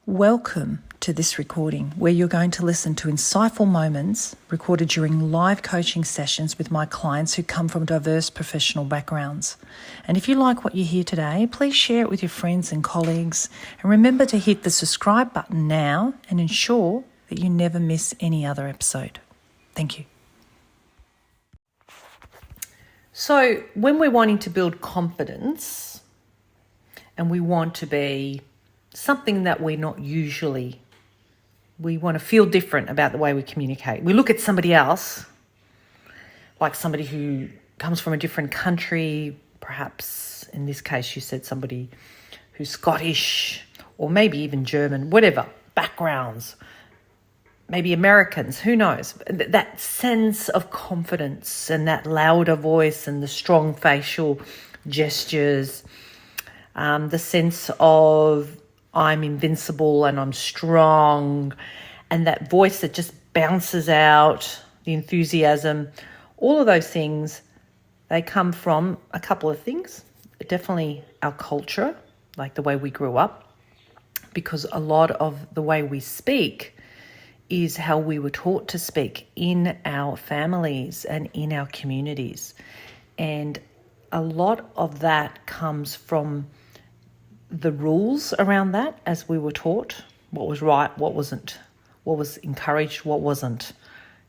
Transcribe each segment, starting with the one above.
Welcome to this recording where you're going to listen to insightful moments recorded during live coaching sessions with my clients who come from diverse professional backgrounds. And if you like what you hear today, please share it with your friends and colleagues. And remember to hit the subscribe button now and ensure that you never miss any other episode. Thank you. So when we're wanting to build confidence and we want to be something that we're not usually, we want to feel different about the way we communicate. We look at somebody else, like somebody who comes from a different country, perhaps in this case you said somebody who's Scottish or maybe even German, whatever, backgrounds, maybe Americans, who knows. That sense of confidence and that louder voice and the strong facial gestures, the sense of I'm invincible and I'm strong, and that voice that just bounces out, the enthusiasm, all of those things, they come from a couple of things. Definitely our culture, like the way we grew up, because a lot of the way we speak is how we were taught to speak in our families and in our communities. And a lot of that comes from the rules around that as we were taught, what was right, what wasn't, what was encouraged, what wasn't,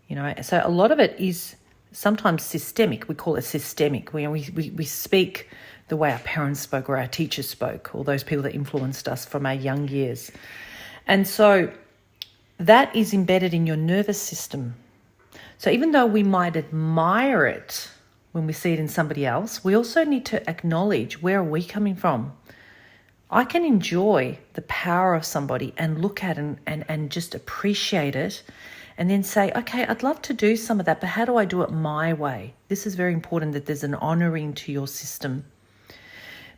So a lot of it is sometimes systemic. We call it systemic. We speak the way our parents spoke or our teachers spoke, or those people that influenced us from our young years. And so that is embedded in your nervous system. So even though we might admire it when we see it in somebody else, we also need to acknowledge, where are we coming from? I can enjoy the power of somebody and look at it and just appreciate it, and then say, okay, I'd love to do some of that, but how do I do it my way? This is very important, that there's an honoring to your system,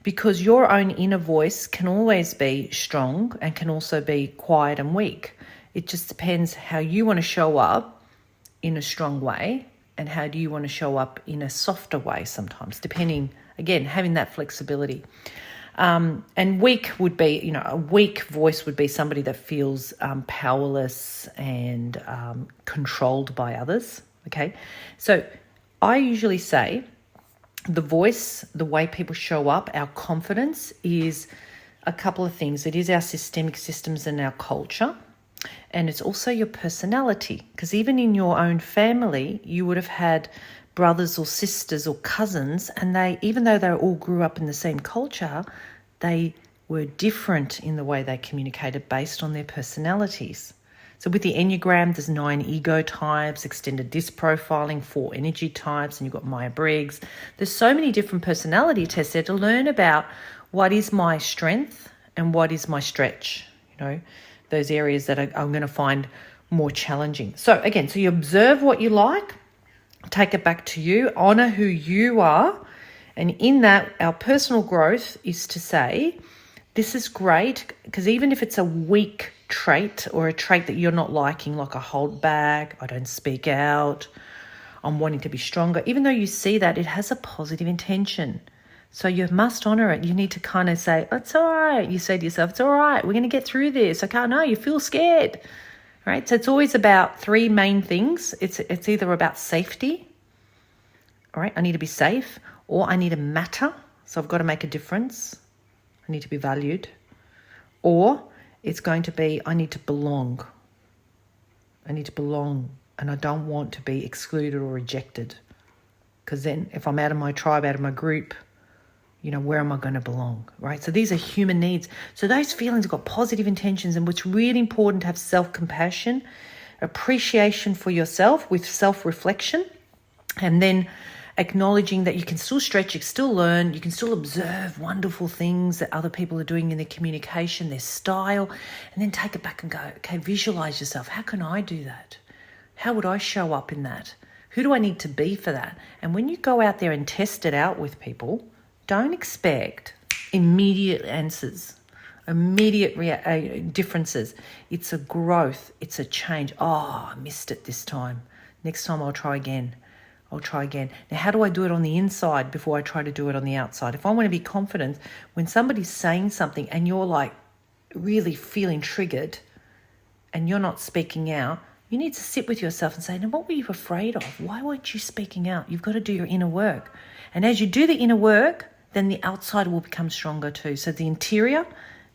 because your own inner voice can always be strong and can also be quiet and weak. It just depends how you want to show up in a strong way and how do you want to show up in a softer way sometimes, depending, again, having that flexibility. And weak would be, a weak voice would be somebody that feels powerless and controlled by others, okay? So I usually say the voice, the way people show up, our confidence is a couple of things. It is our systemic systems and our culture, and it's also your personality, because even in your own family, you would have had brothers or sisters or cousins, and they, even though they all grew up in the same culture, they were different in the way they communicated based on their personalities. So with the Enneagram, there's 9 ego types, extended disc profiling, 4 energy types, and you've got Myers-Briggs. There's so many different personality tests there to learn about what is my strength and what is my stretch, those areas that I'm going to find more challenging. So again, so you observe what you like, take it back to you, honor who you are. And in that, our personal growth is to say, this is great, because even if it's a weak trait or a trait that you're not liking, like I hold back, I don't speak out, I'm wanting to be stronger, even though you see that, it has a positive intention. So you must honor it. You need to kind of say, it's all right. You say to yourself, it's all right. We're going to get through this. Okay, no, you feel scared, right? So it's always about 3 main things. It's either about safety, all right, I need to be safe, or I need to matter, so I've got to make a difference. I need to be valued. Or it's going to be, I need to belong. I need to belong, and I don't want to be excluded or rejected. Because then if I'm out of my tribe, out of my group, where am I going to belong, right? So these are human needs. So those feelings have got positive intentions, and what's really important to have self-compassion, appreciation for yourself with self-reflection, and then acknowledging that you can still stretch, you can still learn, you can still observe wonderful things that other people are doing in their communication, their style, and then take it back and go, okay, visualize yourself. How can I do that? How would I show up in that? Who do I need to be for that? And when you go out there and test it out with people, don't expect immediate answers, immediate differences. It's a growth. It's a change. Oh, I missed it this time. Next time I'll try again. Now, how do I do it on the inside before I try to do it on the outside? If I want to be confident, when somebody's saying something and you're like really feeling triggered and you're not speaking out, you need to sit with yourself and say, now, what were you afraid of? Why weren't you speaking out? You've got to do your inner work. And as you do the inner work, then the outside will become stronger too. So the interior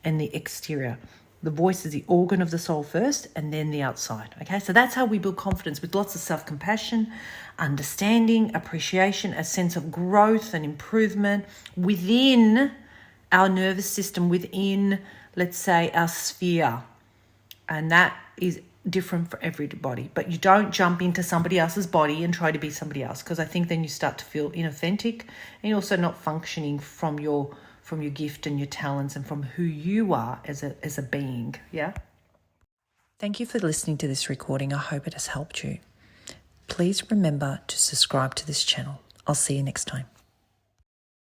and the exterior. The voice is the organ of the soul first and then the outside. Okay, so that's how we build confidence, with lots of self-compassion, understanding, appreciation, a sense of growth and improvement within our nervous system, within, let's say, our sphere. And that is different for everybody. But you don't jump into somebody else's body and try to be somebody else, because I think then you start to feel inauthentic and you're also not functioning from your gift and your talents and from who you are as a being. Yeah. Thank you for listening to this recording. I hope it has helped you. Please remember to subscribe to this channel. I'll see you next time.